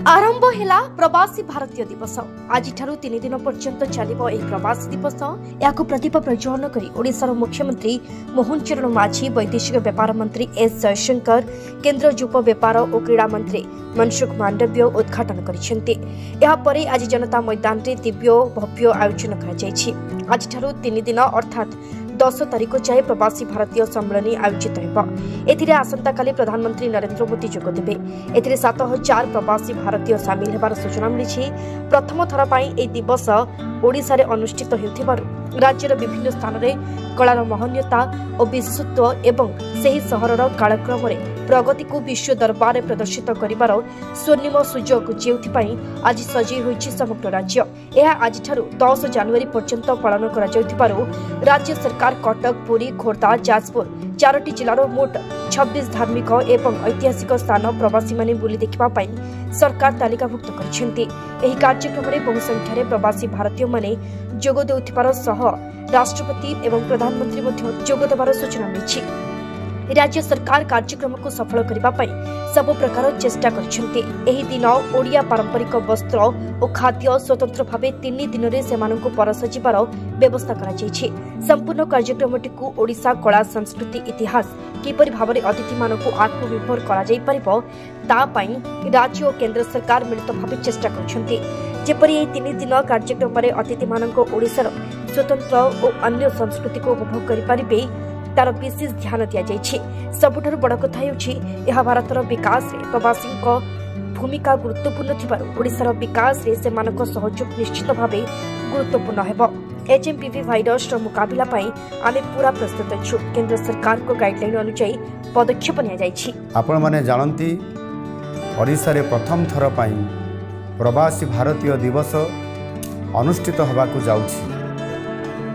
आरंभ है प्रवासी भारतीय दिवस। आज 3 दिन पर्यंत चलिबो एही प्रवासी दिवस। याकु प्रतिभा प्रज्वलन करी ओडिशार मुख्यमंत्री मोहन चरण माझी, वैदेशिक व्यापार मंत्री एस जयशंकर, केंद्र युवा व्यापार और क्रीड़ा मंत्री मनसुख मांडव्य उद्घाटन करिसेंती। एहा परे आज जनता मैदान रे दिव्य भव्य आयोजन करा जायछि। आज 3 दिन अर्थात 10 तारिख जाए प्रवासी भारतीय सम्मेलन आयोजित होगा। आसंता काली प्रधानमंत्री नरेंद्र मोदी जोगदेवे। एथिरे 7000 प्रवासी भारतीय सामिल हेबार सूचना मिली। प्रथम थर पई दिवस ओडिशा रे अनुष्ठित हेउथिबारु राज्यर विभिन्न स्थान में कलार महनीयता और विशेषत्व एवं सही सहरर कालक्रम प्रगति को विश्व दरबार में प्रदर्शित करिबार स्वर्णिम सुजोग जेउथिपाई आज सजई होइछि समग्र राज्य। यह आज 10 जनवरी पर्यंत पालन करा जाउथिबारु राज्य सरकार कटक, पुरी, खोर्धा, जाजपुर 4टी जिलार मोट 26 धार्मिक एवं ऐतिहासिक स्थान प्रवासी माने बुली देखिबा पाई सरकार तालिकाभुक्त करिसेंती। एही कार्यक्रम में बहु संख्यार प्रवासी भारतीय माने जोग देउथिबार सह राष्ट्रपति एवं प्रधानमंत्री मध्य जोग देबार सूचना मिली। राज्य सरकार कार्यक्रम को सफल करने सब प्रकार चेष्टा करछन्ते। एही दिन ओडिया पारंपरिक वस्त्र और खाद्य स्वतंत्र भावे 3 दिन रे सेमानंकु परसजिबार व्यवस्था करा जायछि। संपूर्ण कार्यक्रमटी को ओडिशा कला संस्कृति इतिहास किपरि भाबरे अतिथि मानकु आत्मनिर्भर करा जाय परिबो ता पई राज्य और केंद्र सरकार मिलित भावे चेष्टा करछन्ते। जेपरि एही 3 दिन कार्यक्रम रे अतिथि मानकु ओडिशार स्वतंत्र और अन्य संस्कृति को उपभोग करि परिबे तार विशेष ध्यान दिया जायछि। सबुठारु बड़ कथा हेउछि एहा भारतर विकास रे प्रवासी भूमिका गुरुत्वपूर्ण थिबारु ओडिशार विकास रे सेमानक सहयोग निश्चित भावे गुरुत्वपूर्ण हेबो। एचएमपीवी भाइरस मुकाबला पई आमे पूरा प्रस्तुत अछु। केंद्र सरकार को गाइडलाइन अनुसार पदक्षेप निया जायछि। आपण माने जानंती ओडिशा रे प्रथम थर पई प्रवासी भारतीय दिवस अनुष्ठित होबाकू जाउछि।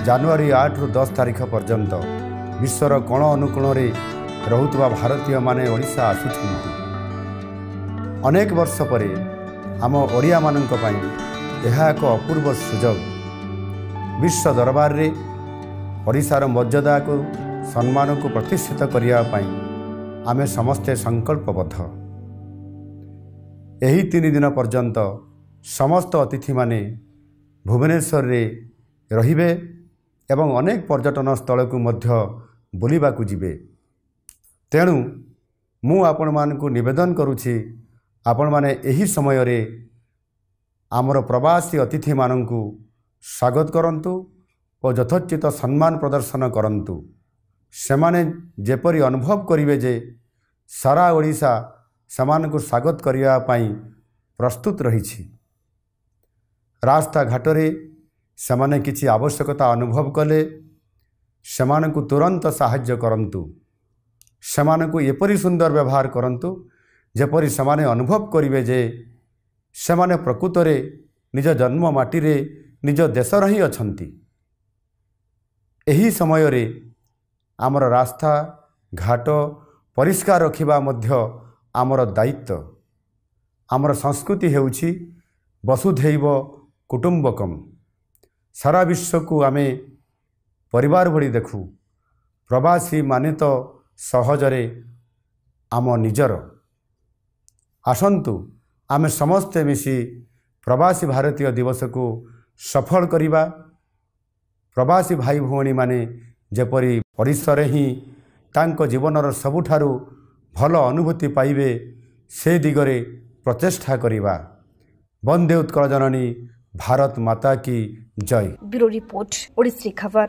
जनवरी 8 रु 10 तारिख पर्यंत विश्वर कोण अनुकोण रहुतबा भारतीय माने ओडिशा आसुछन्ति। अनेक वर्ष परे आम ओडिया माननक पई एहा एक अपूर्व सुजोग। विश्व दरबार रे ओडिशार मर्यादा को सम्मान को प्रतिष्ठित करिया पई आमे समस्ते संकल्पबद्ध। एही 3 दिन पर्यंत समस्त अतिथि माने भुवनेश्वर रे रहिबे एवं अनेक पर्यटन स्थल को मध्य बुलिबाकू जिबे। तेणु मु आपण मानकु निवेदन करुछि आपण माने एही समय रे आमर प्रवासी अतिथि मानकु स्वागत करंतु और यथोचित सम्मान प्रदर्शन करंतु। सेमाने जेपरि अनुभव करिवे जे सारा ओडिशा समानकु स्वागत करिया पई प्रस्तुत रहिछि। रास्ता घाट रे सेमाने किछि आवश्यकता अनुभव कले सेमानकु तुरंत साहाय्य करंतु। सेमानकु एपरि सुंदर व्यवहार करंतु जेपरि सेमाने अनुभव करिवे जे सेमाने प्रकृत रे निज जन्म माटी रे निज देश रही अछंती। एही समय रे आमर रास्ता घाट परिष्कार रखिबा मध्य आमर दायित्व। आमर संस्कृति हेउछि वसुधैव कुटुंबकम। सारा विश्व को आमे परिवार भली देखु। प्रवासी माने तो सहजरे आम निजर। आसंतु आमे समस्ते मिसी प्रवासी भारतीय दिवस को सफल करिबा। प्रवासी भाई भौणी माने जेपरि परिसरे ही तांको जीवनर सबुठारु भल अनुभूति पाइबे से दिगरे प्रचेष्टा करिबा। वंदे उत्कल जननी भारत माता की जय। ब्यूरो रिपोर्ट ओडिसी खबर।